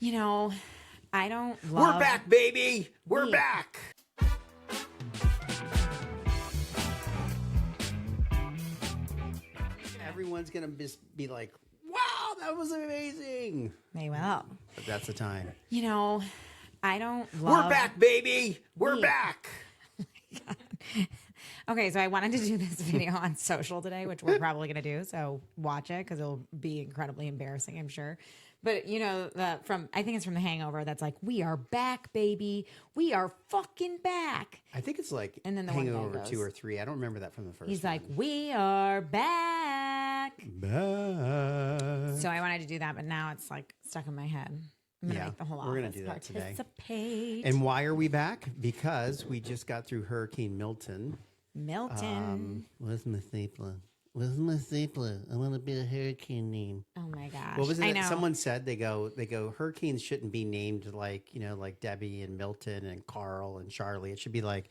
You know, I don't We're love... back, baby. We're We- back. Everyone's going to just be like, wow, that was amazing. They will. But that's the time. You know, I don't love... We're back, baby. We're We- back. Okay, so I wanted to do this video on social today, which we're probably going to do. So watch it because it'll be incredibly embarrassing, I'm sure. But you know, I think it's from The Hangover. That's like, we are back, baby. We are fucking back. I think it's like And then the one guy Hangover goes- 2 or 3. I don't remember that from the first He's one. like, we are back. Back. So I wanted to do that, but now it's like stuck in my head. I'm gonna Yeah, make the whole we're gonna office do that today. participate. And why are we back? Because we just got through Hurricane Milton. Milton. Where's my stapler? Where's my stapler? I want to be a hurricane name. Oh my gosh. What was it? I that know. Someone said they go hurricanes shouldn't be named like, you know, like Debbie and Milton and Carl and Charlie. It should be like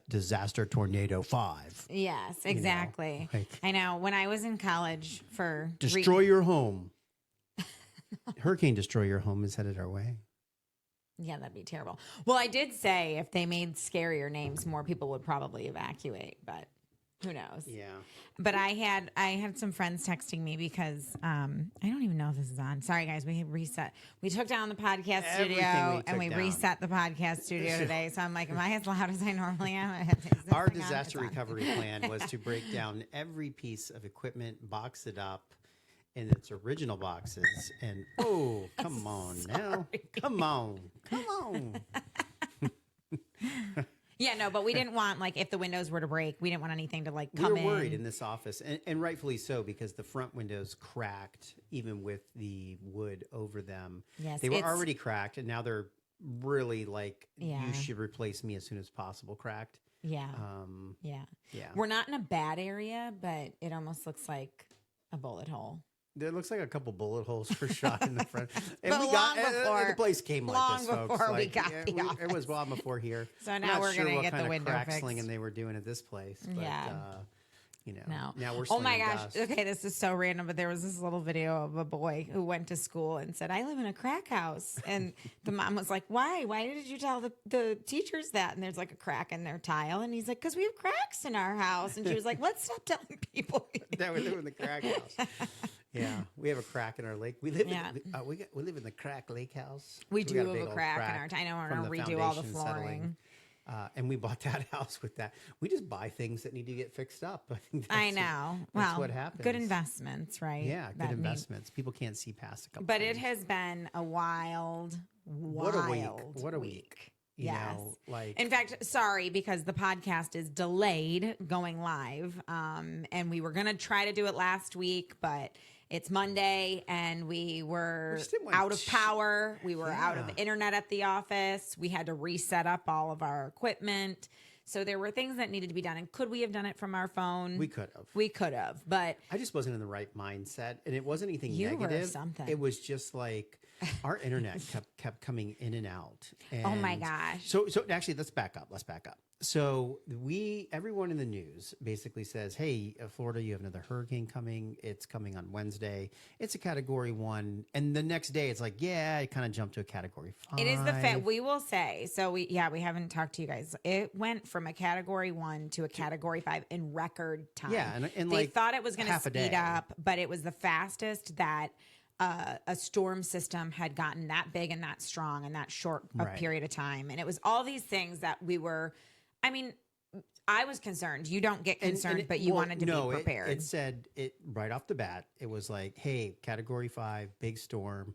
Disaster Tornado 5. Yes, exactly. like- I know. When I was in college for Destroy your home. Hurricane Destroy Your Home is headed our way. Yeah, that'd be terrible. Well, I did say if they made scarier names, more people would probably evacuate, but who knows? Yeah. But I had some friends texting me because I don't even know if this is on. Sorry guys, we reset. We took down the podcast Everything studio we and we took down. reset the podcast studio today. So I'm like, am I as loud as I normally am? Is this Our thing on? disaster It's on. recovery plan was to break down every piece of equipment, box it up in its original boxes, and oh, come on now. Come on. Come on. Yeah, no, but we didn't want, like, if the windows were to break, we didn't want anything to like We come were in. worried in this office, and rightfully so, because the front windows cracked, even with the wood over them. Yes, They were it's- already cracked, and now they're really like, Yeah. you should replace me as soon as possible cracked. Yeah, Yeah. yeah. We're not in a bad area, but it almost looks like a bullet hole. There looks like a couple bullet holes were shot in the front. And But long before- the place came like long this, folks. before we Like, got yeah, the It was office. long before here. So I'm now not we're sure gonna what get kind the of window crack fixed. slinging they were doing at this place. But, Yeah. you know, No. now we're Oh my slinging gosh. dust. Okay, this is so random, but there was this little video of a boy who went to school and said, I live in a crack house. And the mom was like, why? Why did you tell the teachers that? And there's like a crack in their tile. And he's like, because we have cracks in our house. And she was like, let's stop telling people. That we live in the crack house. Yeah, we have a crack in our lake. We live Yeah. we live in the crack lake house. We So do got have big a old crack in our I know we're from going to the redo all the foundation settling. flooring. And we bought that house with that. We just buy things that need to get fixed up. I think I that's- know. That's Well, what happens. good investments, right? Yeah, good That need- investments. People can't see past a couple. But it things. has been a wild What a week. What a week. week. You Yes. know, like In fact, sorry, because the podcast is delayed going live. And we were going to try to do it last week, but it's Monday and we were just didn't want out of sh- power. We were out of Yeah. internet at the office. We had to reset up all of our equipment. So there were things that needed to be done. And could we have done it from our phone? we could have. We could have, but I just wasn't in the right mindset, and it wasn't anything You were negative. something. It was just like our internet kept coming in and out. Oh my And gosh. So actually, let's back up. So everyone in the news basically says, "Hey, Florida, you have another hurricane coming. It's coming on Wednesday. It's a Category 1." And the next day, it's like, "Yeah, it kind of jumped to a Category 5." it is the fact we will say. So we haven't talked to you guys. It went from a Category 1 to a Category 5 in record time. Yeah, and they like thought it was going to half a speed day. up, but it was the fastest that a storm system had gotten that big and that strong in that short a Right. period of time. And it was all these things that we were. I mean, I was concerned. You don't get concerned, but you wanted to be prepared. It said it right off the bat. It was like, "Hey, Category 5, big storm,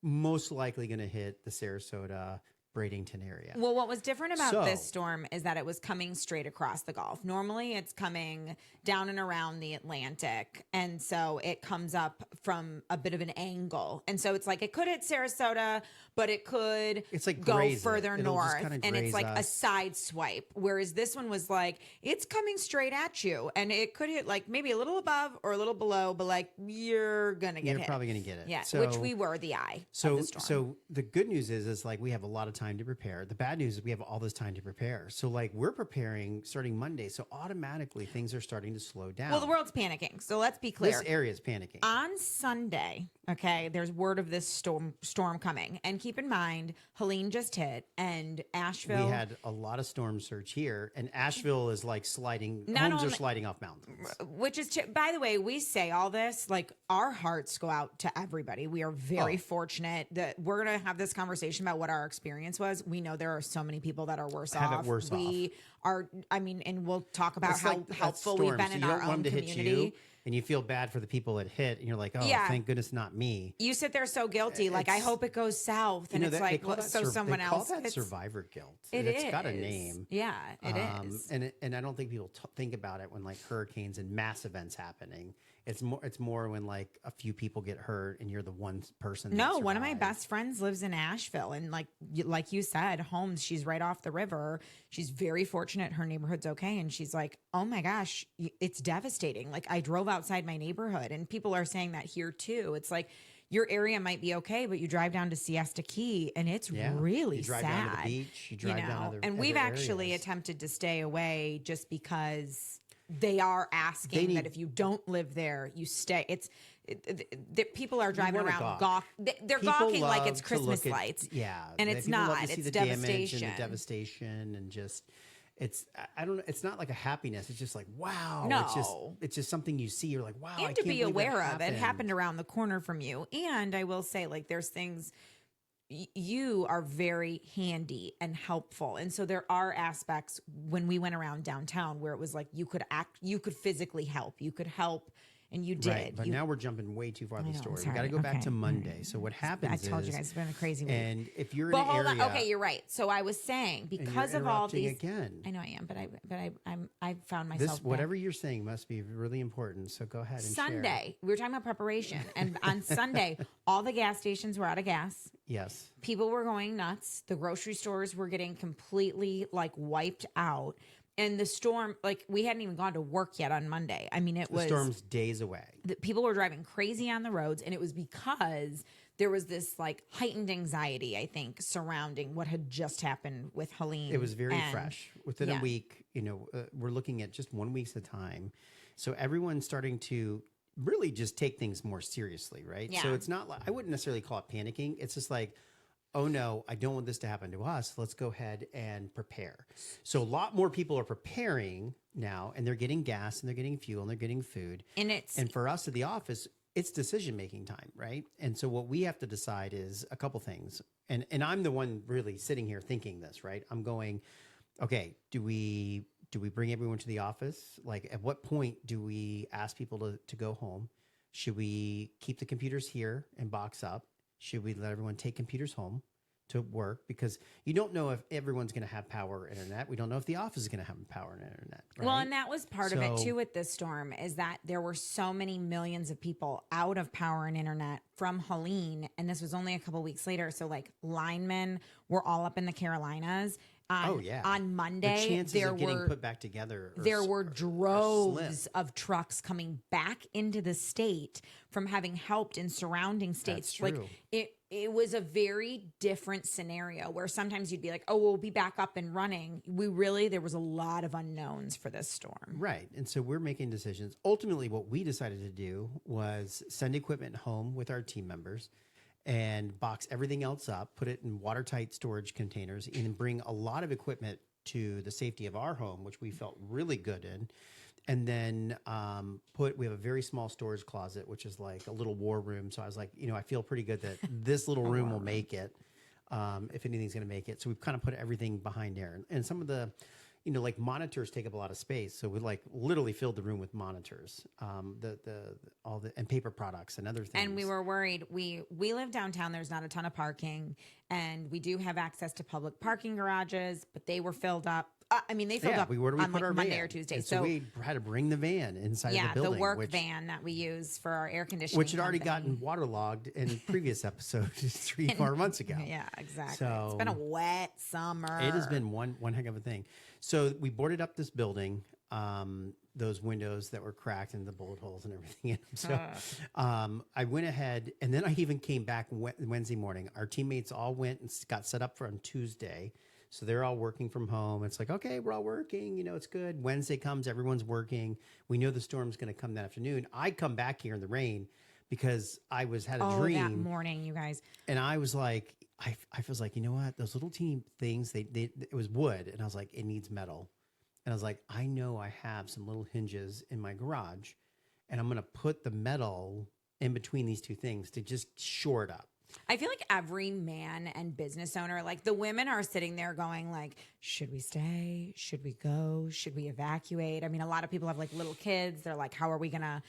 most likely going to hit the Sarasota, Bradenton area." Well, what was different about So- this storm is that it was coming straight across the Gulf. Normally, it's coming down and around the Atlantic. And so it comes up from a bit of an angle. And so it's like it could hit Sarasota, but it could It's like go graze it. further It'll just north. kinda And it's graze like a us. side swipe. Whereas this one was like, it's coming straight at you. And it could hit like maybe a little above or a little below, but like you're going to get You're hit. probably going to get it. Yeah, So- which we were the eye So, of the storm. so the good news is like we have a lot of time to prepare. The bad news is we have all this time to prepare. So like we're preparing starting Monday. So automatically things are starting to slow down. well, the world's panicking. So let's be clear. This area is panicking. On Sunday, Okay, there's word of this storm coming, and keep in mind, Helene just hit, and Asheville. We had a lot of storm surge here, and Asheville is like sliding. Not Homes only- are sliding off mountains. Which is, by the way, we say all this like our hearts go out to everybody. We are very fortunate that we're going to have this conversation about what our experience was. We know there are so many people that are worse Have it off. worse We are, I mean, and we'll talk about It's how like that helpful storm, we've been so in you our don't want own them to hit community. you, and you feel bad for the people it hit, and you're like, oh, Yeah. thank goodness not me. You sit there so guilty, like I It's- hope it goes south, and You know, it's they like call that so someone they else. call that hits- survivor guilt. It It's is. got a name. Yeah, it is. And I don't think people think about it when like hurricanes and mass events happening. It's more when like a few people get hurt and you're the one person. that No, one of my survived. best friends lives in Asheville, and like you said, Holmes. She's right off the river. She's very fortunate; her neighborhood's okay, and she's like, "Oh my gosh, it's devastating." Like I drove outside my neighborhood, and people are saying that here too. It's like your area might be okay, but you drive down to Siesta Key, and it's really you drive sad. down to the beach. You drive down other and we've other actually areas. attempted to stay away just because they are asking that if you don't live there, you stay. People are driving wanna around gawk. They're People gawking like love it's to Christmas look at- lights. Yeah, and they- it's people love not. to see It's the damage devastation. and the devastation, and just I don't know. It's not like a happiness. It's just like wow. No. it's just something you see. You're like wow. I And to can't be believe that aware of it happened around the corner from you. And I will say, like, there's things you are very handy and helpful. And so there are aspects when we went around downtown where it was like you could physically help. You could help, and you did. Right, but now we're jumping way too far in the know, story. We sorry. got to go back Okay. to Monday. So what happens I told you is- guys it's been a crazy week. And if you're in But an hold area, on. Okay, you're right. So I was saying and because you're of all interrupting these. again. I know I am, but I found myself This back. whatever you're saying must be really important. So go ahead and share. Sunday. We were talking about preparation, and on Sunday, all the gas stations were out of gas. Yes. People were going nuts. The grocery stores were getting completely like wiped out. And the storm, like we hadn't even gone to work yet on Monday. I mean, it The was storm's days away. people were driving crazy on the roads, and it was because there was this like heightened anxiety, I think, surrounding what had just happened with Helene. It was very and- fresh. Within yeah. a week, we're looking at just 1 week at a time. So everyone's starting to really just take things more seriously, right? Yeah. So it's not like, I wouldn't necessarily call it panicking. It's just like, oh no, I don't want this to happen to us. Let's go ahead and prepare. So a lot more people are preparing now, and they're getting gas, and they're getting fuel, and they're getting food. And for us at the office, it's decision-making time, right? And so what we have to decide is a couple things. And I'm the one really sitting here thinking this, right? I'm going, okay, do we bring everyone to the office? Like, at what point do we ask people to go home? Should we keep the computers here and box up? Should we let everyone take computers home to work? Because you don't know if everyone's going to have power or internet. We don't know if the office is going to have power and internet. Right? Well, and that was part of it So- too with this storm is that there were so many millions of people out of power and internet from Helene. And this was only a couple weeks later. So, like, linemen were all up in the Carolinas. Oh, yeah. On Monday, the chances there of getting were put back together are there s- were are droves slim. of trucks coming back into the state from having helped in surrounding states. That's true. Like it was a very different scenario where sometimes you'd be like, oh, we'll be back up and running. There was a lot of unknowns for this storm. Right. And so we're making decisions. Ultimately, what we decided to do was send equipment home with our team members and box everything else up, put it in watertight storage containers, and then bring a lot of equipment to the safety of our home, which we felt really good in. And then we have a very small storage closet, which is like a little war room. So I was like, I feel pretty good that this little room will make it, if anything's going to make it. So we've kind of put everything behind there. And some of the, like monitors take up a lot of space. So we like literally filled the room with monitors, and paper products and other things. And we were worried. We live downtown. There's not a ton of parking, and we do have access to public parking garages, but they were filled up. They filled up where do we on put like our Monday van? or Tuesday. And so we had to bring the van inside of the building. the work van that we use for our air conditioning, which had already company. gotten waterlogged in previous episodes 3-4 months ago. Yeah, exactly. So it's been a wet summer. It has been one heck of a thing. So we boarded up this building, those windows that were cracked and the bullet holes and everything in them. So I went ahead, and then I even came back Wednesday morning. Our teammates all went and got set up for on Tuesday. So they're all working from home. It's like, okay, we're all working. It's good. Wednesday comes, everyone's working. We know the storm's going to come that afternoon. I come back here in the rain because I had a Oh, dream that morning, you guys. and I was like, I was like, you know what? Those little teeny things, it was wood. And I was like, it needs metal. And I was like, I know I have some little hinges in my garage and I'm going to put the metal in between these two things to just shore it up. I feel like every man and business owner, like the women are sitting there going like, should we stay? Should we go? Should we evacuate? I mean, a lot of people have like little kids. They're like, how are we going to,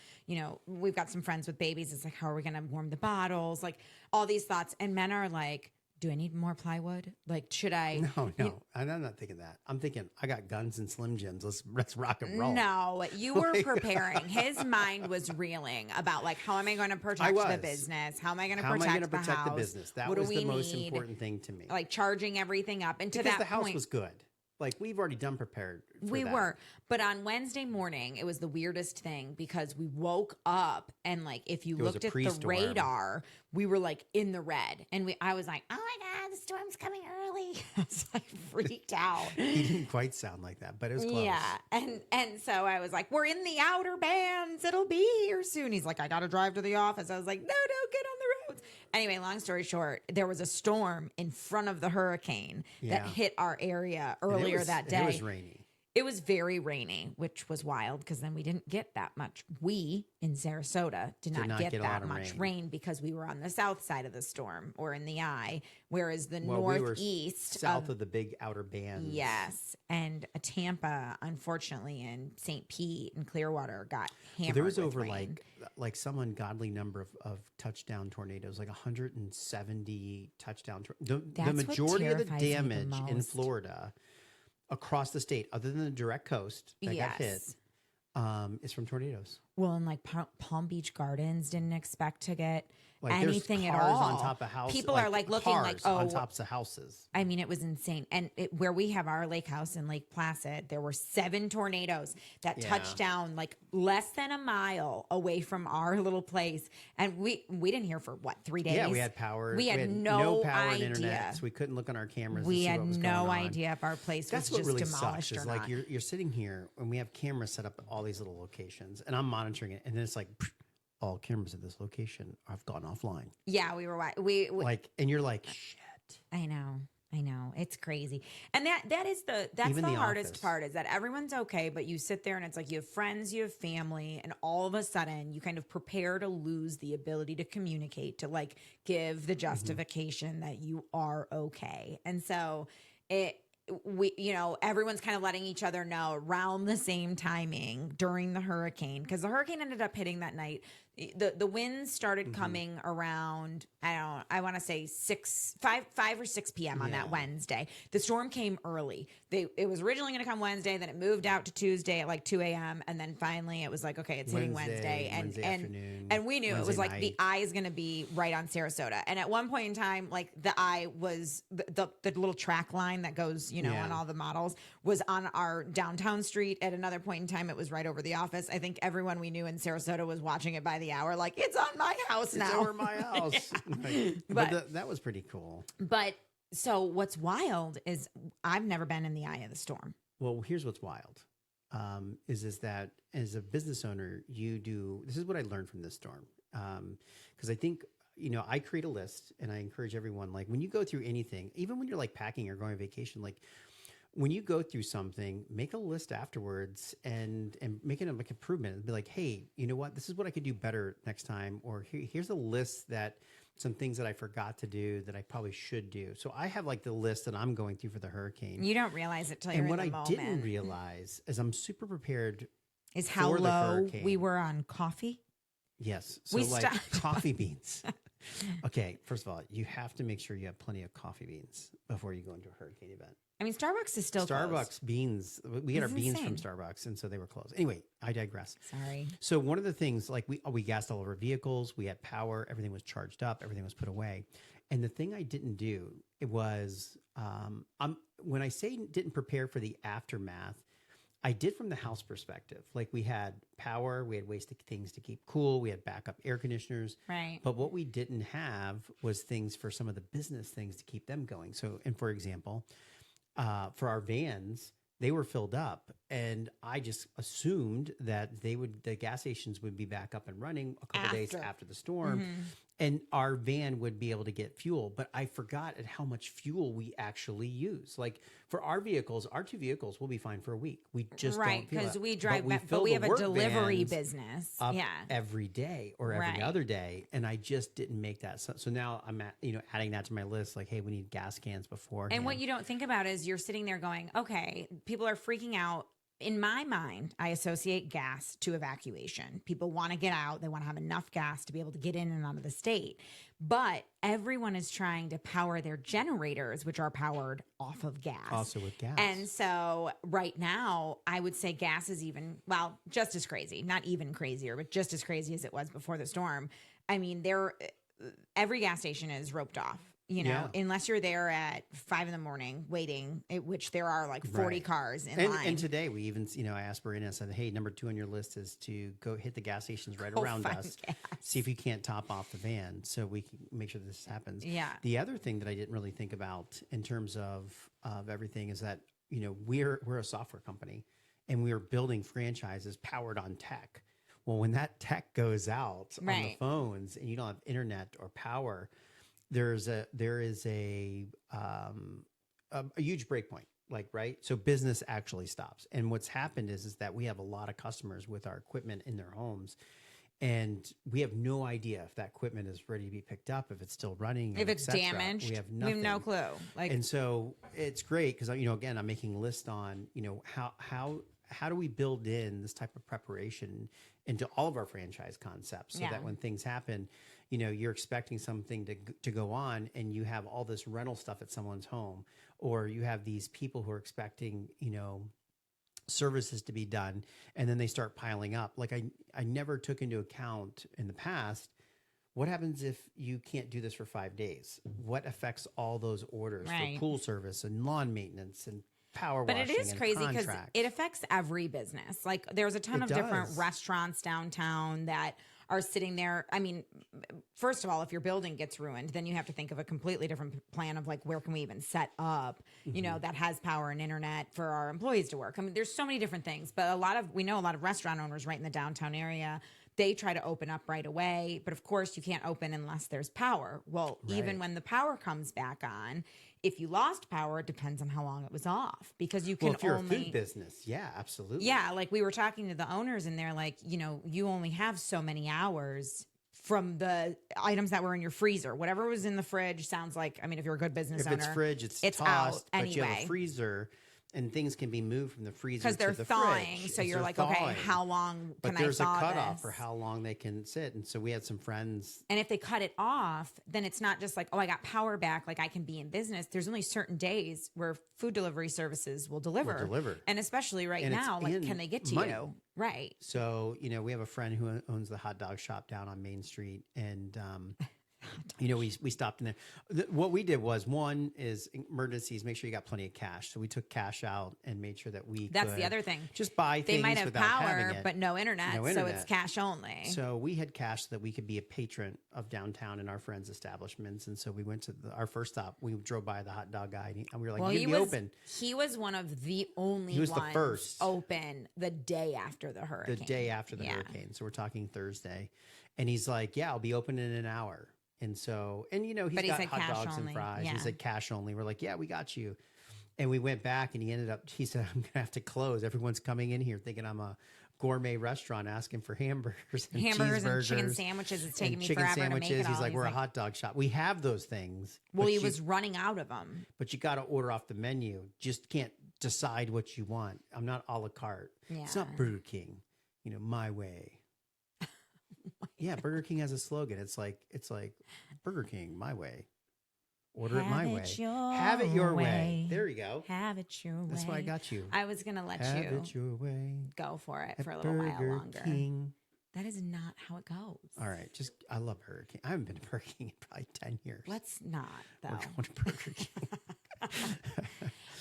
we've got some friends with babies. It's like, how are we going to warm the bottles? Like all these thoughts. And men are like, do I need more plywood? Like, should I? No, I'm not thinking that. I'm thinking I got guns and Slim Jims. Let's rock and roll. No, you were preparing. His mind was reeling about like, how am I going to protect the business? How am I going to protect the house? The business? That what was do we the most need? important thing to me. Like charging everything up. And to because that the house point, was good. Like we've already done prepared. We were. But on Wednesday morning, it was the weirdest thing because we woke up and like if you looked at the radar, we were like in the red. And I was like, oh my God, the storm's coming early. I was like freaked out. He didn't quite sound like that, but it was close. Yeah. And so I was like, we're in the outer bands. It'll be here soon. He's like, I got to drive to the office. I was like, no, get on the roads. Anyway, long story short, there was a storm in front of the hurricane that hit our area earlier that day. It was rainy. It was very rainy, which was wild because then we didn't get that much. We in Sarasota did not get that much rain because we were on the south side of the storm or in the eye, whereas the northeast. We were south of the big outer bands. Yes. And Tampa, unfortunately, and St. Pete and Clearwater got hammered. There was over rain. like some ungodly number of touchdown tornadoes, like 170 touchdown. The majority of the damage in Florida across the state, other than the direct coast that got hit, is from tornadoes. Well, and like Palm Beach Gardens didn't expect to get like anything at all. On top of houses. People are like looking like, oh, on tops of houses. I mean, it was insane. And where we have our lake house in Lake Placid, there were 7 tornadoes that touched down like less than a mile away from our little place. And we didn't hear for 3 days. Yeah, we had power. We had no power idea. And internet, so we couldn't look on our cameras. We had no idea if our place was just really demolished sucks, or like not. You're sitting here and we have cameras set up at all these little locations, and I'm monitoring it, and then it's like all cameras at this location have gone offline. Yeah, we were like, and you're like, shit. I know. It's crazy. And that's the hardest part, is that everyone's okay, but you sit there and it's like you have friends, you have family, and all of a sudden you kind of prepare to lose the ability to communicate, to like give the justification that you are okay. And so everyone's kind of letting each other know around the same timing during the hurricane, because the hurricane ended up hitting that night. The winds started coming around, I want to say 5 or 6 p.m. on that Wednesday. The storm came early. It was originally going to come Wednesday, then it moved out to Tuesday at like 2 a.m. And then finally it was like, okay, it's hitting Wednesday. And we knew it was like the eye is going to be right on Sarasota. And at one point in time, like the eye was the little track line that goes, on all the models was on our downtown street. At another point in time, it was right over the office. I think everyone we knew in Sarasota was watching it by the hour, like it's on my house now. It's over my house. But that was pretty cool. But so what's wild is I've never been in the eye of the storm. Well, here's what's wild. Is that as a business owner, this is what I learned from this storm. Because I think, I create a list and I encourage everyone, like when you go through anything, even when you're like packing or going on vacation, like when you go through something, make a list afterwards and make it like improvement and be like, hey, you know what? This is what I could do better next time. Or here's a list that some things that I forgot to do that I probably should do. So I have like the list that I'm going through for the hurricane. You don't realize it till you're in the moment. And what I didn't realize is I'm super prepared is how low we were on coffee. Yes. So coffee beans. Okay, first of all, you have to make sure you have plenty of coffee beans before you go into a hurricane event. I mean, Starbucks is still closed. Beans. We get our beans from Starbucks, and so they were closed. Anyway, I digress. Sorry. So one of the things, like we gassed all of our vehicles, we had power, everything was charged up, everything was put away. And the thing I didn't do, it was, when I say didn't prepare for the aftermath, I did from the house perspective. Like we had power, we had ways things to keep cool, we had backup air conditioners. Right. But what we didn't have was things for some of the business things to keep them going. So, and for example, for our vans, they were filled up, and I just assumed that the gas stations would be back up and running a couple days after the storm, and our van would be able to get fuel. But I forgot at how much fuel we actually use. Like for our vehicles, our 2 vehicles will be fine for a week. We just right, don't because we drive, but but we the have a work delivery vans business. up Yeah. every day or every Right. other day, and I just didn't make that. So now I'm adding that to my list. Like, hey, we need gas cans before. And what you don't think about is you're sitting there going, okay, people are freaking out. In my mind, I associate gas to evacuation. People want to get out. They want to have enough gas to be able to get in and out of the state. But everyone is trying to power their generators, which are powered off of gas. Also with gas. And so right now, I would say gas is just as crazy, not even crazier, but just as crazy as it was before the storm. I mean, every gas station is roped off. Unless you're there at 5 a.m. waiting, which there are like 40 cars in line. And today we even, I asked Marina, I said, hey, number 2 on your list is to go hit the gas stations right around us. Gas. See if you can't top off the van so we can make sure this happens. Yeah. The other thing that I didn't really think about in terms of everything is that, we're a software company and we are building franchises powered on tech. Well, when that tech goes out on the phones and you don't have internet or power, there is a huge break point, so business actually stops. And what's happened is that we have a lot of customers with our equipment in their homes, and we have no idea if that equipment is ready to be picked up, if it's still running, if it's damaged. We have nothing. We have no clue. And so it's great because again, I'm making a list on how do we build in this type of preparation into all of our franchise concepts so that when things happen, you're expecting something to go on and you have all this rental stuff at someone's home, or you have these people who are expecting, services to be done, and then they start piling up. Like I never took into account in the past, what happens if you can't do this for 5 days? What affects all those orders for pool service and lawn maintenance and power washing? But it is crazy because contracts. it affects every business. Like there's a ton of different restaurants downtown that are sitting there. I mean, first of all, if your building gets ruined, then you have to think of a completely different plan of like, where can we even set up, that has power and internet for our employees to work. I mean, there's so many different things, but we know a lot of restaurant owners right in the downtown area. They try to open up right away, but of course you can't open unless there's power. Well, even when the power comes back on, if you lost power, it depends on how long it was off, because you can if you're a food business, yeah, absolutely. Yeah, like we were talking to the owners and they're like, you only have so many hours from the items that were in your freezer. Whatever was in the fridge sounds like, I mean, if you're a good business owner, if it's fridge, it's tossed, out but anyway. you have a freezer. And things can be moved from the freezer because they're to the thawing. fridge. So you're like, okay, how long can I thaw this? But there's a cutoff for how long they can sit. And so we had some friends. And if they cut it off, then it's not just like, oh, I got power back, like I can be in business. There's only certain days where food delivery services will deliver. And especially right now, like, can they get to you? Right. So, we have a friend who owns the hot dog shop down on Main Street. And, we stopped in there. What we did was, one is emergencies, make sure you got plenty of cash. So we took cash out and made sure that That's the other thing. Just buy things. They might have without power, having it. but no internet, so it's cash only. So we had cash so that we could be a patron of downtown and our friends' establishments. And so we went to our first stop. We drove by the hot dog guy and we were like, you can be open. He was one of the only ones the first open the day after the hurricane. The day after the hurricane. So we're talking Thursday. And he's like, yeah, I'll be open in an hour. And so, he's got hot dogs and fries. He said cash only. We're like, yeah, we got you. And we went back and he said, I'm going to have to close. Everyone's coming in here thinking I'm a gourmet restaurant asking for hamburgers and cheeseburgers. And chicken sandwiches. It's taking me chicken forever sandwiches. to make it all. He's like, we're a hot dog shop. We have those things. Well, he was running out of them. But you got to order off the menu. Just can't decide what you want. I'm not a la carte. Yeah. It's not Burger King, my way. Yeah, Burger King has a slogan. It's like Burger King, my way. Order it my way. Have it your way. There you go. Have it your way. That's why I got you. I was going to let Have it your way. Go for it At for a little Burger while longer. King. That is not how it goes. All right. I love Burger King. I haven't been to Burger King in probably 10 years. Let's not, though. We're going to Burger King.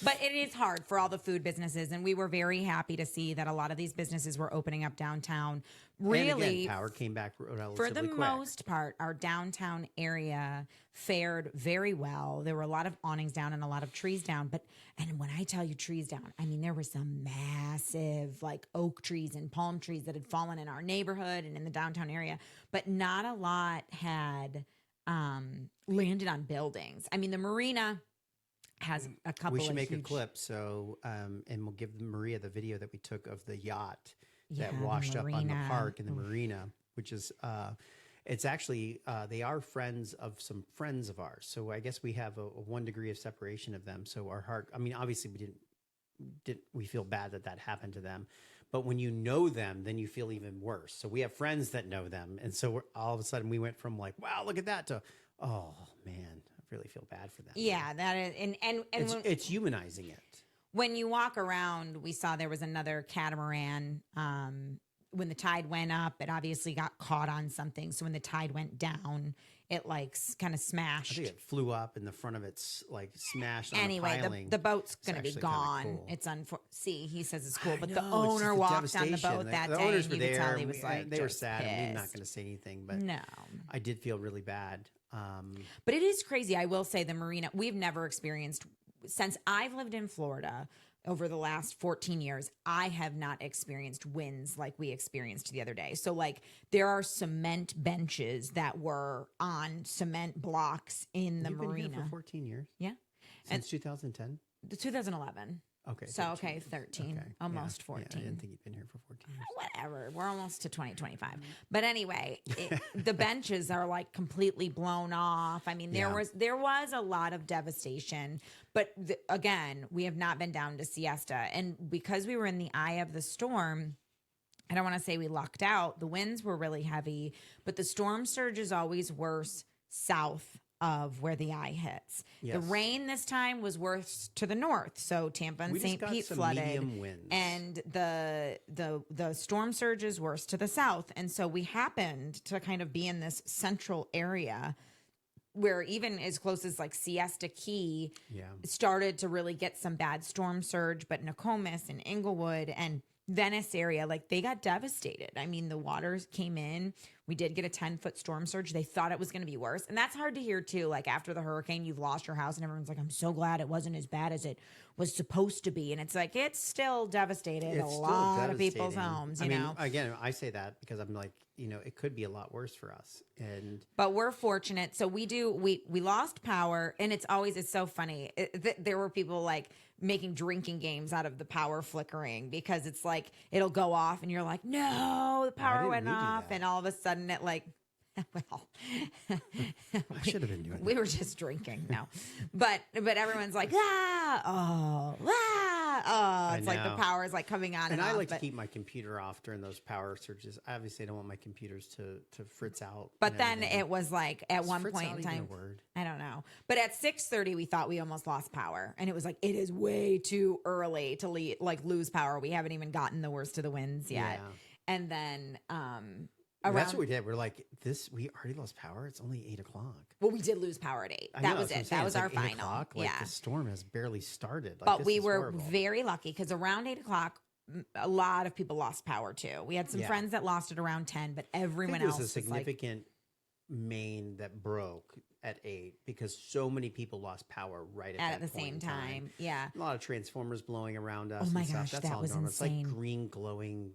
But it is hard for all the food businesses, and we were very happy to see that a lot of these businesses were opening up downtown. Really, and again, power came back relatively for the quick. most part, our downtown area fared very well. There were a lot of awnings down and a lot of trees down. And when I tell you trees down, I mean, there were some massive like oak trees and palm trees that had fallen in our neighborhood and in the downtown area, but not a lot had landed on buildings. I mean, the marina has a couple. We should make huge... a clip, so and we'll give Maria the video that we took of the yacht that Yeah, washed the up on the marina. park in the marina, which is it's actually they are friends of some friends of ours. So I guess we have a 1 degree of separation of them. So our heart, I mean, obviously we feel bad that happened to them, but when you know them, then you feel even worse. So we have friends that know them, and so all of a sudden we went from like, wow, look at that, to oh man, really feel bad for them. Yeah, that is, and It's humanizing it. when you walk around, we saw there was another catamaran. When the tide went up, it obviously got caught on something. So when the tide went down, it like kind of I smashed. think it flew up and the front of it's like smashed on Anyway, the piling. the boat's going to be actually kinda gone. cool. It's See, he says it's cool, I but know, the it's owner just the walked on the devastation. boat that The day. owners And were you could there. tell he was like, they were just sad. And we're not pissed. going to say anything, but No. I did feel really bad. But it is crazy. I will say the marina, we've never experienced, since I've lived in Florida over the last 14 years, I have not experienced winds like we experienced the other day. So like there are cement benches that were on cement blocks in the You've marina. been here for 14 years? Yeah. Since 2010? The 2011. Okay. So, 13 okay, years. 13, Okay, almost yeah, 14. Yeah, I didn't think you'd been here for 14 years. Whatever. We're almost to 2025. But anyway, the benches are like completely blown off. I mean, there was a lot of devastation. But again, we have not been down to siesta. And because we were in the eye of the storm, I don't want to say we lucked out. The winds were really heavy, but the storm surge is always worse south of where the eye hits. Yes. The rain this time was worse to the north. So Tampa and We just St. got Pete some flooded. medium winds. And the storm surge is worse to the south. And so we happened to kind of be in this central area where even as close as like Siesta Key started to really get some bad storm surge, but Nokomis and Inglewood and Venice area, like they got devastated. I mean, the waters came in. We did get a 10-foot storm surge. They thought it was going to be worse. And that's hard to hear too. Like after the hurricane, you've lost your house and everyone's like, I'm so glad it wasn't as bad as it was supposed to be. And it's like, it's still devastated a lot of people's homes, you know? Again, I say that because I'm like, it could be a lot worse for us. But we're fortunate. So we lost power, and it's so funny. There were people like making drinking games out of the power flickering because it's like, it'll go off and you're like, no, the power went off. And all of a sudden it like, well, I should have been doing we were just drinking. No, but everyone's like, it's like the power is like coming on. And I I like to keep my computer off during those power surges. Obviously, I don't want my computers to fritz out. But then it was like at one fritz point out in even time, a word? I don't know. But at 6:30, we thought we almost lost power, and it was like it is way too early to lose power. We haven't even gotten the worst of the winds yet. Yeah. And then that's what we did. We're like, we already lost power. It's only 8 o'clock. Well, we did lose power at 8. That was it. That was our final. 8 o'clock. Like the storm has barely started. Like, but we were very lucky because around 8 o'clock, a lot of people lost power too. We had some friends that lost it around 10, but everyone else was a significant main that broke at 8 because so many people lost power right at the same time. Yeah, a lot of transformers blowing around us. Oh my and gosh, stuff. That's that all was normal. insane. It's like green glowing.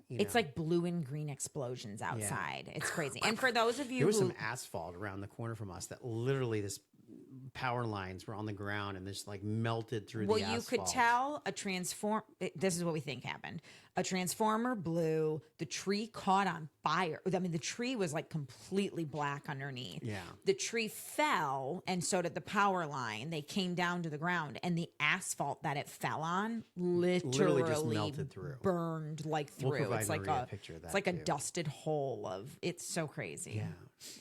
It's like blue and green explosions outside. It's crazy. And for those of you there was some asphalt around the corner from us that literally this power lines were on the ground and just like melted through the asphalt. Well, you could tell this is what we think happened. A transformer blew, the tree caught on fire. I mean, the tree was like completely black underneath. Yeah. The tree fell, and so did the power line. They came down to the ground, and the asphalt that it fell on literally just melted through. Burned like through. We'll provide it's like Maria a picture of that. It's like a too. Dusted hole of. It's so crazy. Yeah.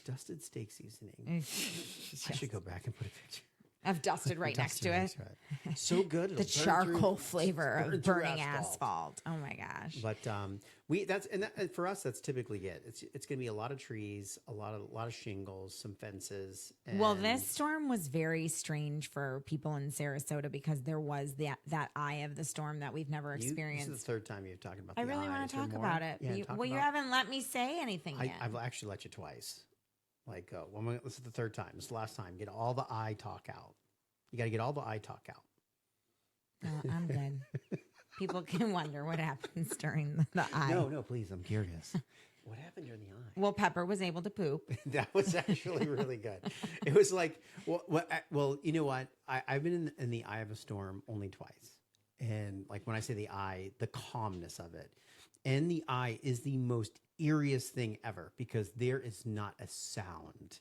Dusted steak seasoning. I should go back and put a picture. I've dusted right next to it. So good. The charcoal flavor of burning asphalt. Oh my gosh. But And for us, that's typically it. It's going to be a lot of trees, a lot of shingles, some fences. Well, this storm was very strange for people in Sarasota because there was that eye of the storm that we've never experienced. This is the third time you've talked about. I really want to talk about it. Yeah, you haven't let me say anything yet. I've actually let you twice. Like, this is the third time. This is the last time. Get all the eye talk out. You got to get all the eye talk out. I'm good. People can wonder what happens during the eye. No, please. I'm curious. What happened during the eye? Well, Pepper was able to poop. That was actually really good. It was like, well, you know what? I've been in the eye of a storm only twice. And like when I say the eye, the calmness of it. And the eye is the most eeriest thing ever because there is not a sound.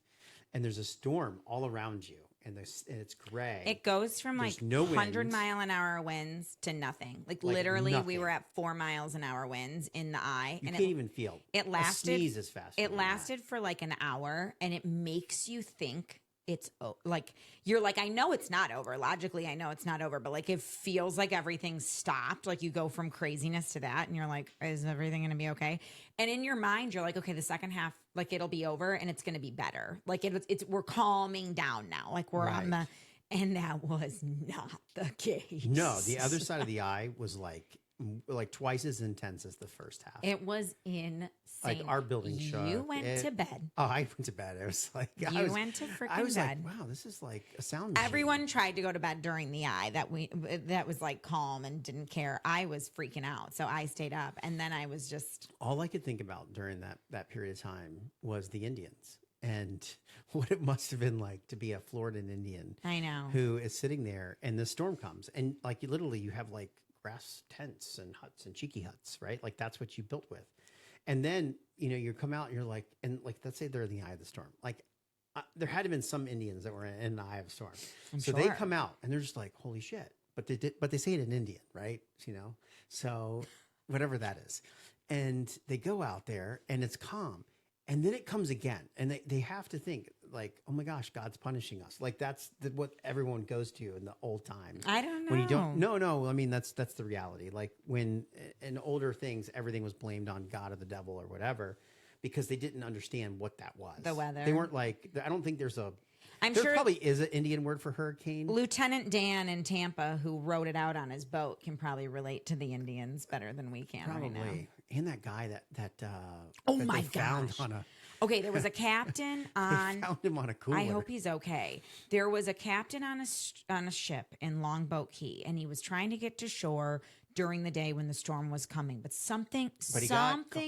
And there's a storm all around you. And it's gray. It goes from There's like no 100-mile-an-hour winds to nothing. Like literally, nothing. we were at 4 miles an hour winds in the eye. You can't even feel. It lasted. A sneeze is faster. It lasted for like an hour, and it makes you think it's like you're like, I know it's not over. Logically, I know it's not over, but like it feels like everything stopped. Like you go from craziness to that, and you're like, is everything going to be okay? And in your mind, you're like, okay, the second half, like it'll be over, and it's going to be better. Like we're calming down now. Like we're on the, and that was not the case. No, the other side of the eye was like twice as intense as the first half. It was insane. Like our building shook. You went to bed. Oh, I went to bed. It was like you went to freaking bed. I was like, wow, this is like a sound machine. Everyone tried to go to bed during the eye that was like calm and didn't care. I was freaking out, so I stayed up, and then I was just all I could think about during that period of time was the Indians and what it must have been like to be a Floridan Indian. I know who is sitting there, and the storm comes, and like you have like grass tents and huts and cheeky huts, right? Like that's what you built with. And then, you come out and you're like, and like, let's say they're in the eye of the storm. Like there had to have been some Indians that were in the eye of the storm. So they come out and they're just like, holy shit. But they say it in Indian, right? So whatever that is. And they go out there and it's calm. And then it comes again. And they have to think like, oh my gosh, God's punishing us. Like that's what everyone goes to in the old time. I don't know. When you don't, no. I mean, that's the reality. Like when in older things, everything was blamed on God or the devil or whatever, because they didn't understand what that was. The weather. They weren't like, I don't think there sure probably is an Indian word for hurricane. Lieutenant Dan in Tampa, who wrote it out on his boat, can probably relate to the Indians better than we can Probably. right now. And that guy that oh that my they found gosh. on a Okay, there was a captain on. they found him on a cooler. I hope he's okay. There was a captain on a ship in Longboat Key, and he was trying to get to shore during the day when the storm was coming. But something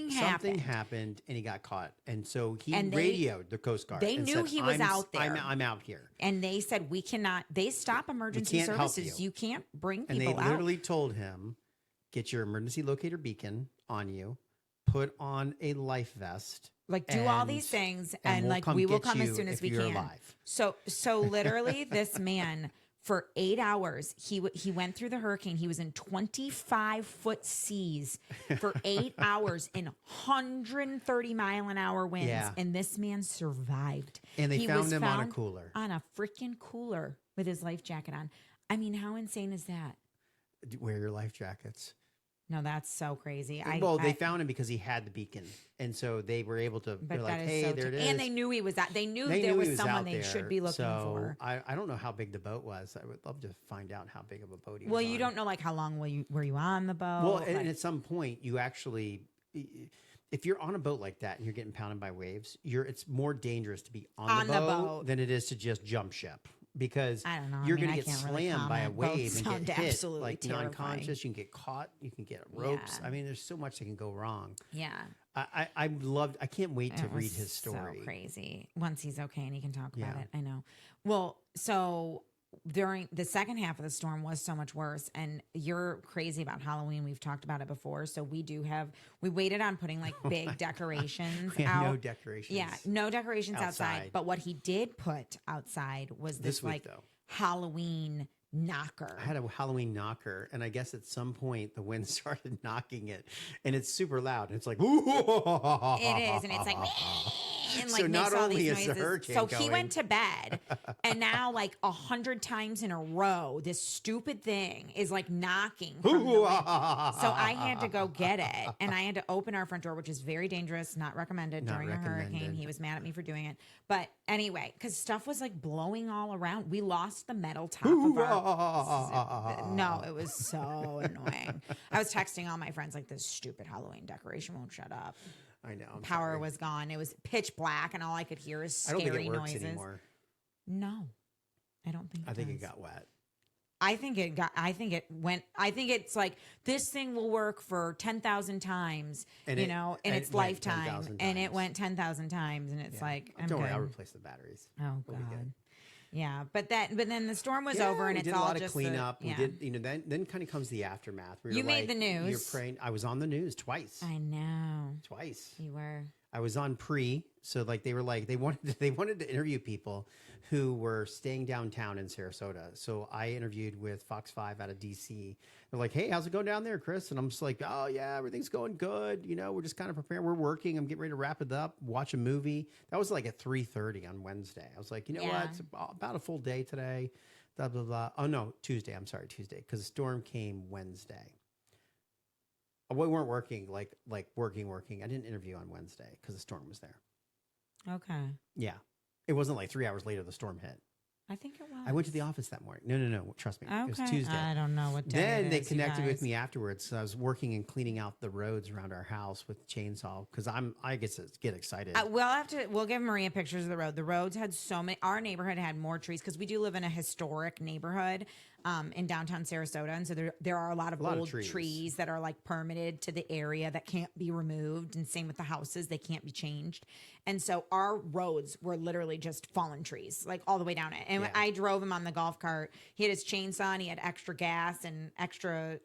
happened, and he got caught. And so he radioed the Coast Guard. They and knew said, he was out there. I'm out here. And they said, we cannot. They stop emergency can't help services. you. You can't bring people And they out. literally told him, get your emergency locator beacon on you, put on a life vest. Like do all these things, and we'll like we will come as soon as we can. Alive. So literally, this man for 8 hours he went through the hurricane. He was in 25-foot seas for 8 hours in 130-mile-an-hour winds, and this man survived. And they found him on a cooler, on a freaking cooler with his life jacket on. I mean, how insane is that? Wear your life jackets. No, that's so crazy. They found him because he had the beacon, and so they were able to. They're like, "Hey, there it is." And they knew he was out. They knew there was someone they should be looking for. I don't know how big the boat was. I would love to find out how big of a boat he was. Well, you don't know like how long were you on the boat? Well, and at some point, you actually, if you're on a boat like that and you're getting pounded by waves, it's more dangerous to be on the boat than it is to just jump ship. Because you're going to get slammed by a wave and get hit like non-conscious. You can get caught. You can get ropes. Yeah. I mean, there's so much that can go wrong. Yeah. I can't wait to read his story. So crazy. Once he's okay and he can talk about it. I know. Well, so during the second half of the storm was so much worse, and you're crazy about Halloween. We've talked about it before. So we waited on putting like big decorations out. No decorations. Yeah, no decorations outside. But what he did put outside was this week, Halloween knocker. I had a Halloween knocker, and I guess at some point the wind started knocking it, and it's super loud. And it's like, ooh. It is, and it's like, and So like not makes all only these is the noises. hurricane So he going- went to bed, and now like 100 times in a row, this stupid thing is like knocking from the window. So I had to go get it, and I had to open our front door, which is very dangerous, not recommended Not during a hurricane. recommended. He was mad at me for doing it, but anyway, because stuff was like blowing all around. We lost the metal top of our. No, it was so annoying. I was texting all my friends like, this stupid Halloween decoration won't shut up. I know. I'm Power sorry. was gone. It was pitch black, and all I could hear is I don't scary think it works noises. anymore. No, I don't think. I think does. it got wet. I think it got. I think it went. I think it's like this thing will work for 10,000 times, And you it- know, in and its it went lifetime, 10,000 and it times. went 10,000 times, and it's like I'm Don't worry, I'll good. replace the batteries. Oh We'll be good. God. Yeah, but then the storm was Yeah, over, and we it's did all a lot just of cleanup. yeah. We did, then kind of comes the aftermath. We were You made like, the news. You're praying. I was on the news twice. I know Twice. you were. I was on so like they wanted to interview people who were staying downtown in Sarasota. So I interviewed with Fox 5 out of DC. They're like, "Hey, how's it going down there, Chris?" And I'm just like, "Oh yeah, everything's going good. You know, we're just kind of preparing. We're working. I'm getting ready to wrap it up. Watch a movie." That was like at 3:30 on Wednesday. I was like, "You know Yeah. what? It's about a full day today." Blah blah blah. Oh no, Tuesday. I'm sorry, Tuesday, because the storm came Wednesday. We weren't working like working. I didn't interview on Wednesday because the storm was there. Okay, Yeah. It wasn't like 3 hours later the storm hit. I think it was. I went to the office that morning. No. Trust me. It was Okay. Tuesday. I don't know what day Then it they is, you connected with guys. me afterwards. So I was working and cleaning out the roads around our house with chainsaw because I get excited. We'll give Maria pictures of the road. The roads had so many. Our neighborhood had more trees because we do live in a historic neighborhood in downtown Sarasota, and so there are a lot of old trees that are like permitted to the area that can't be removed, and same with the houses, they can't be changed. And so our roads were literally just fallen trees, like all the way down it. And Yeah. I drove him on the golf cart. He had his chainsaw, and he had extra gas and extra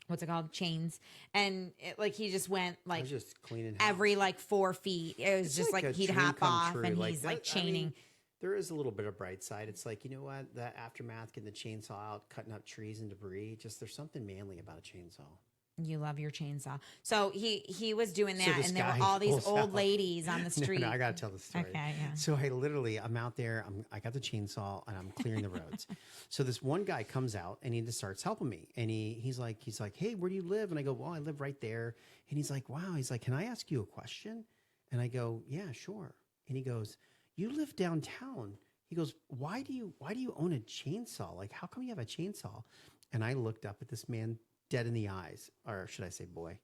what's it called, chains, and he just went I like was just cleaning every house. like 4 feet. It was It's just like a he'd dream hop come off, true. and Like he's that- like I mean, chaining. there is a little bit of bright side. It's like, you know what? That aftermath, getting the chainsaw out, cutting up trees and debris. Just there's something manly about a chainsaw. You love your chainsaw. So he was doing So that, this and there were guy all these pulls old out- ladies on the street. No, I gotta tell the story. Okay, yeah. So I'm out there. I got the chainsaw and I'm clearing the roads. So this one guy comes out and he just starts helping me. And he's like, "Hey, where do you live?" And I go, "Well, I live right there." And he's like, "Wow." He's like, "Can I ask you a question?" And I go, "Yeah, sure." And he goes, "You live downtown." He goes, "Why do you own a chainsaw? Like, how come you have a chainsaw?" And I looked up at this man dead in the eyes, or should I say boy?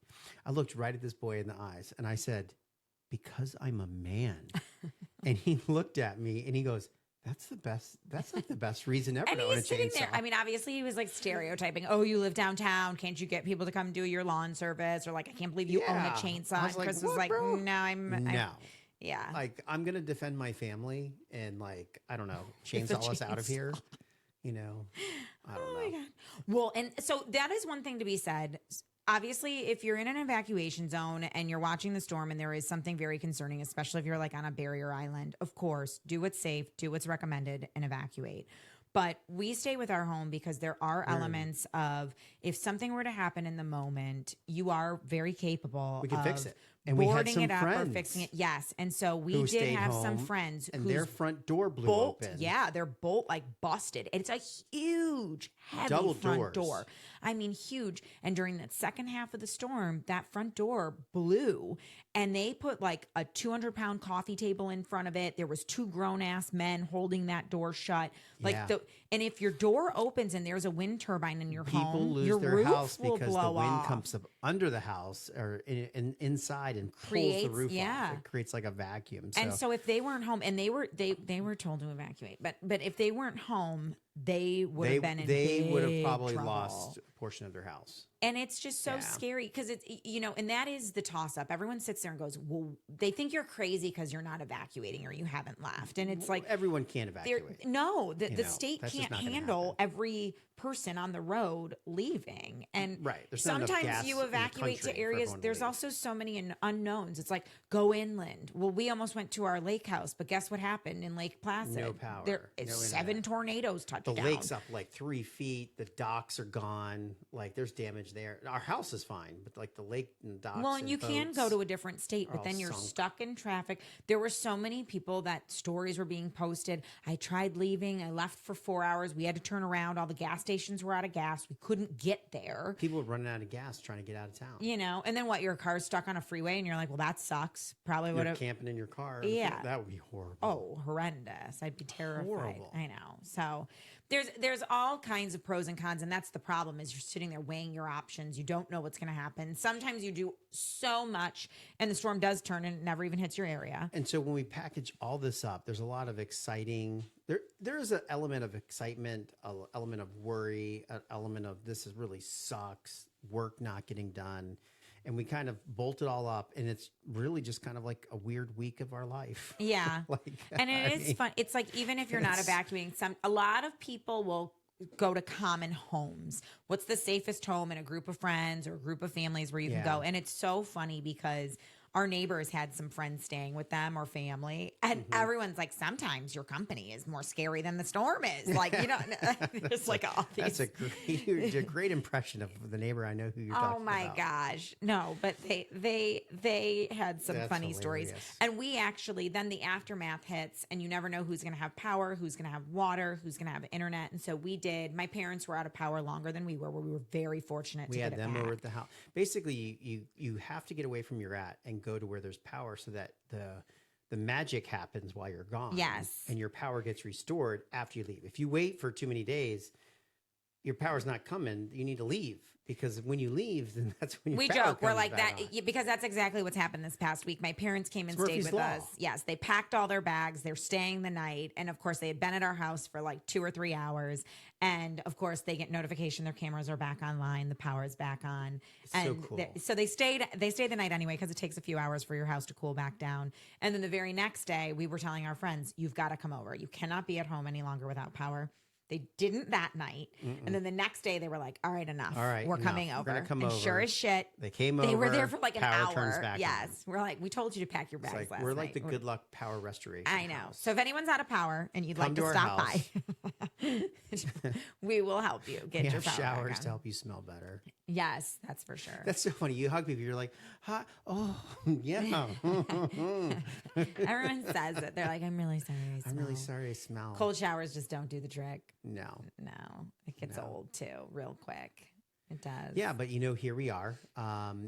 I looked right at this boy in the eyes and I said, "Because I'm a man." And he looked at me and he goes, That's like the best reason ever And to own a he's sitting chainsaw." there. I mean, obviously, he was like stereotyping. Oh, you live downtown. Can't you get people to come do your lawn service? Or like, I can't believe you own a Yeah. chainsaw. I And was like, Chris was "What, like, bro?" no, No. yeah. Like, I'm going to defend my family and, like, I don't know, It's a chainsaw us out of chainsaw. here. You know, I don't Oh know. my God. Well, and so that is one thing to be said. Obviously, if you're in an evacuation zone and you're watching the storm and there is something very concerning, especially if you're like on a barrier island, of course, do what's safe, do what's recommended, and evacuate. But we stay with our home because there are elements of if something were to happen in the moment, you are very capable We can of fix it. And we had boarding some it up or friends fixing it. Yes. And so we who did stayed have some home, friends and whose their front door blew bolt, open. yeah, their bolt like busted. It's a huge, heavy Double front doors. door. I mean, huge. And during that second half of the storm, that front door blew, and they put like a 200-pound coffee table in front of it. There was 2 grown-ass men holding that door shut. Like Yeah. and if your door opens and there's a wind turbine in your People home, lose your their roof house will because blow the wind off. comes up under the house or inside and pulls the Creates- roof yeah. off. It creates like a vacuum. And so if they weren't home, and they were told to evacuate, but if they weren't home, they would have been in they would have big probably trouble. lost a portion of their house. And it's just so Yeah. scary because it's, and that is the toss up. Everyone sits there and goes, well, they think you're crazy because you're not evacuating or you haven't left. And it's like, Everyone can't evacuate. no, the know, state that's just can't not gonna handle happen. every person on the road leaving. And Right. There's not enough sometimes gas you in the evacuate to country for areas. everyone to There's leave. also so many unknowns. It's like go inland. Well, we almost went to our lake house, but guess what happened in Lake Placid? No power, There, no 7 internet. tornadoes touched the down. lake's up like 3 feet. The docks are gone. Like there's damage there. Our house is fine, but like the lake and the docks. Well, and you can go to a different state, but all then you're sunk. stuck in traffic. There were so many people that stories were being posted. I tried leaving. I left for 4 hours. We had to turn around. All the gas stations were out of gas. We couldn't get there. People were running out of gas trying to get out of town. You know, and then what? Your car's stuck on a freeway, and you're like, "Well, that sucks." Probably would You're have. camping in your car. Yeah. That would be horrible. Oh, horrendous! I'd be terrified. Horrible. I know. So there's all kinds of pros and cons, and that's the problem. Is you're sitting there weighing your options. You don't know what's going to happen. Sometimes you do so much, and the storm does turn, and it never even hits your area. And so when we package all this up, there's a lot of exciting. There is an element of excitement, an element of worry, an element of this is really sucks, work not getting done. And we kind of bolt it all up, and it's really just kind of like a weird week of our life. Yeah. Like, And I it is mean, fun. It's like, even if you're not it's- evacuating, a lot of people will go to common homes. What's the safest home in a group of friends or a group of families where you can Yeah. go? And it's so funny because our neighbors had some friends staying with them or family, and Mm-hmm. everyone's like, sometimes your company is more scary than the storm is. Like, you know, there's like all these. That's a great impression of the neighbor I know who you're talking Oh my about. gosh. No, but they had some That's funny stories. hilarious. And we actually, then the aftermath hits, and you never know who's going to have power, who's going to have water, who's going to have internet. And so my parents were out of power longer than we were, where we were very fortunate We to had get it them back. over at the house. Basically, you have to get away from your at and go to where there's power so that the magic happens while you're gone. Yes. And your power gets restored after you leave. If you wait for too many days, your power's not coming. You need to leave, because when you leave, then that's when your We power joke. We're comes like back that on. because that's exactly what's happened this past week. My parents came and It's stayed Murphy's with Law. us. Yes, they packed all their bags. They're staying the night, and of course, they had been at our house for like 2 or 3 hours. And of course, they get notification their cameras are back online. The power is back on, so and cool. so they stayed. They stayed the night anyway because it takes a few hours for your house to cool back down. And then the very next day, we were telling our friends, "You've got to come over. You cannot be at home any longer without power." They didn't that night. And then the next day they were like, all right, enough. All right, We're enough. coming We're over. gonna come and over. sure as shit, They came they over. were there for like an power turns hour. back on. Yes. We're like, we told you to pack your It's bags like, last we're night. like the good luck power restoration. I know. house. So if anyone's out of power and you'd Come like to to our stop house. by, we will help you get We your have power showers back to on. help you smell better. Yes, that's for sure. That's so funny. You hug people, you're like, hi, oh, yeah. Everyone says it. They're like, I'm really sorry. I'm really smell." sorry I smell. Cold showers just don't do the trick. No. No, it gets No. old too, real quick. It does. Yeah, but here we are.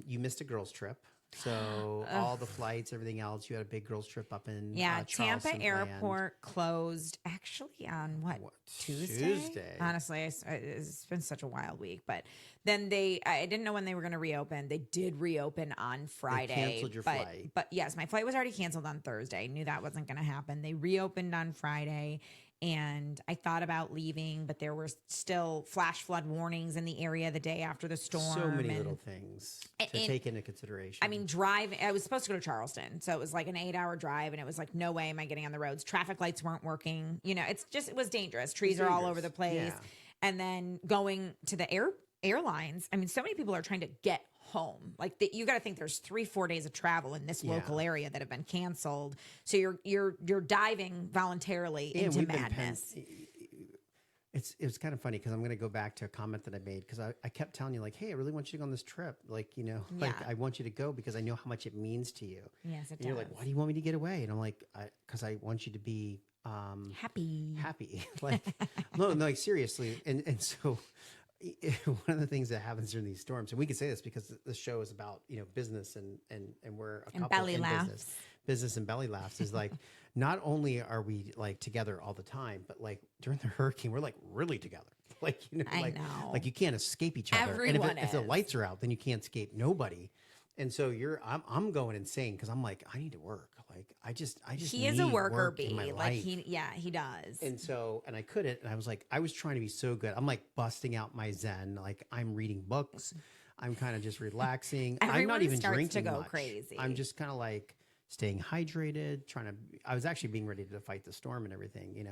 You missed a girls' trip. So all the flights, everything else, you had a big girls' trip up in Yeah, Charleston Tampa planned. Airport closed actually on what Tuesday? Honestly, it's been such a wild week. But then I didn't know when they were going to reopen. They did reopen on Friday. canceled your but, flight. But yes, my flight was already canceled on Thursday. Knew that wasn't going to happen. They reopened on Friday. And I thought about leaving, but there were still flash flood warnings in the area the day after the storm. So many and- little things to and- take into consideration. I mean, I was supposed to go to Charleston. So it was like an 8-hour drive. And it was like, no way am I getting on the roads. Traffic lights weren't working. You know, it was dangerous. Trees are all over the place. Yeah. And then going to the airlines. I mean, so many people are trying to get home. Like you got to think there's 3-4 days of travel in this Yeah. local area that have been canceled. So you're diving voluntarily Yeah, into we've been madness. It was kind of funny because I'm going to go back to a comment that I made because I kept telling you like, hey, I really want you to go on this trip. Like, like Yeah. I want you to go because I know how much it means to you. Yes, it And you're does. like, why do you want me to get away? And I'm like, because I want you to be happy. Like, no, like seriously. And so one of the things that happens during these storms, and we can say this because the show is about, business and we're a And couple belly in laughs. business and belly laughs is like, not only are we like together all the time, but like during the hurricane, we're like really together. Like, I like, know. like you can't escape each other. Everyone and if the is. lights are out, then you can't escape nobody. And so I'm going insane because I'm like, I need to work. Like, I just He is a need worker work in bee. my Like life. he does. And I couldn't. And I was like, I was trying to be so good. I'm like busting out my Zen. Like I'm reading books. I'm kind of just relaxing. I'm Everyone not even starts to drinking go much. crazy. I'm just kind of like staying hydrated, I was actually being ready to fight the storm and everything,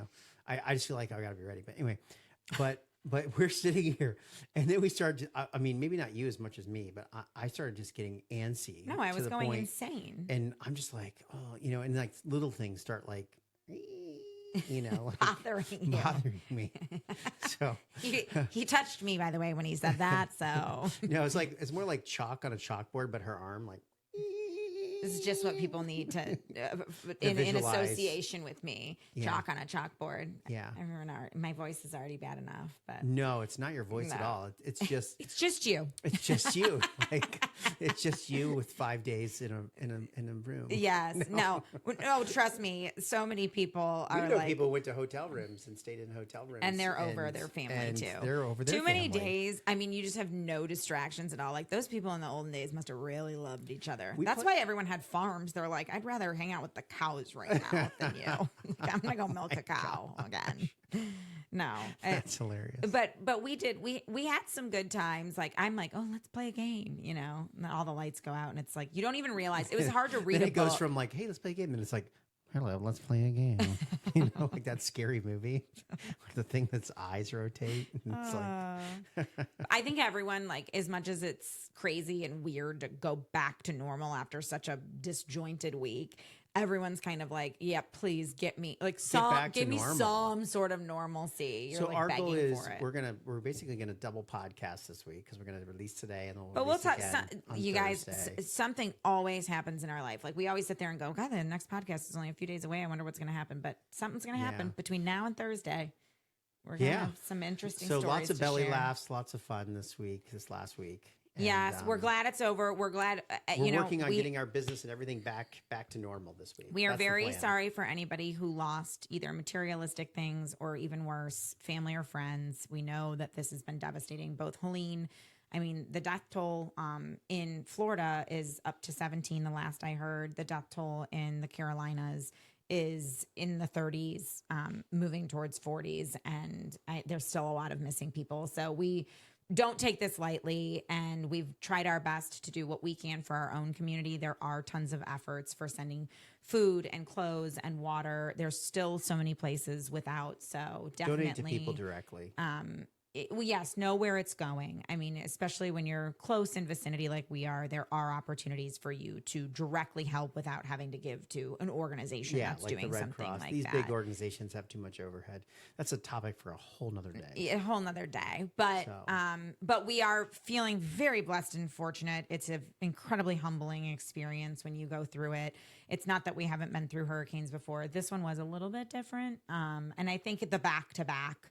I just feel like I gotta be ready. But anyway, but we're sitting here and then we started, I mean, maybe not you as much as me, but I started just getting antsy. No, I to was the going point- insane. And I'm just like, and like little things start like, you know, like, Bothering you. bothering me. So He touched me, by the way, when he said that. So no, it's more like chalk on a chalkboard, but her arm like. this is just what people need to in visualize. association with me. Yeah. Chalk on a chalkboard. Yeah. My voice is already bad enough, but No, it's not your voice at No. all. It's just it's just you. it's just you. Like it's just you with 5 days in a room. Yes. No. Trust me. So many people We are know like, people went to hotel rooms and stayed in hotel rooms, and they're over their family and too. They're over their Too many family. days. I mean, you just have no distractions at all. Like those people in the olden days must have really loved each other. That's why everyone had farms. They're like, I'd rather hang out with the cows right now than you. Like, I'm gonna go milk a cow again. No, That's hilarious. but we did we had some good times. Like I'm like, oh, let's play a game, you know. And then all the lights go out, and it's like you don't even realize it was hard to read. Then a it goes book. from like, hey, let's play a game, and it's like, hello, let's play a game. You know, like that scary movie, where the thing that's eyes rotate. And it's like, I think everyone, like, as much as it's crazy and weird to go back to normal after such a disjointed week, everyone's kind of like, yeah, please get me like give me normal. some sort of normalcy. You're so like our begging goal is for it. we're basically gonna double podcast this week because we're gonna release today and then But we'll talk. again on You guys, Thursday. something always happens in our life. Like we always sit there and go, God, the next podcast is only a few days away. I wonder what's going to happen. But something's going to happen Yeah. between now and Thursday. We're going to Yeah. have some interesting So stories. lots of to belly share. laughs, lots of fun this last week. And, Yes, we're glad it's over. We're glad. We're working on getting our business and everything back to normal this week. We are That's the very plan. sorry for anybody who lost either materialistic things or even worse, family or friends. We know that this has been devastating. Both Helene, I mean, the death toll in Florida is up to 17, the last I heard. The death toll in the Carolinas is in the 30s, moving towards 40s, and there's still a lot of missing people. So we don't take this lightly, and we've tried our best to do what we can for our own community. There are tons of efforts for sending food and clothes and water. There's still so many places without, so definitely Donate to people directly. Yes, know where it's going. I mean, especially when you're close in vicinity like we are, there are opportunities for you to directly help without having to give to an organization that's like doing the Red something Cross. like These that. big organizations have too much overhead. That's a topic for a whole nother day. A whole nother day. But but we are feeling very blessed and fortunate. It's an incredibly humbling experience when you go through it. It's not that we haven't been through hurricanes before. This one was a little bit different. And I think the back-to-back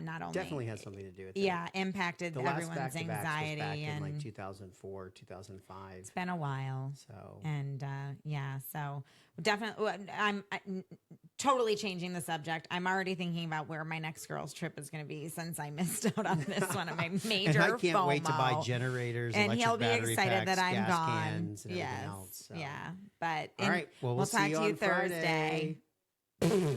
not only Definitely has something to do with it. yeah, impacted The last everyone's back-to-backs anxiety. was back in and like 2004, 2005. it's been a while. So And so definitely, I'm totally changing the subject. I'm already thinking about where my next girls' trip is going to be since I missed out on this one of my major. and I can't wait to buy FOMO. generators, And electric he'll be battery excited packs, that I'm gas gone. cans, and Yes, everything else. So. yeah. But All right. Well, we'll talk see you to you on Friday. Thursday.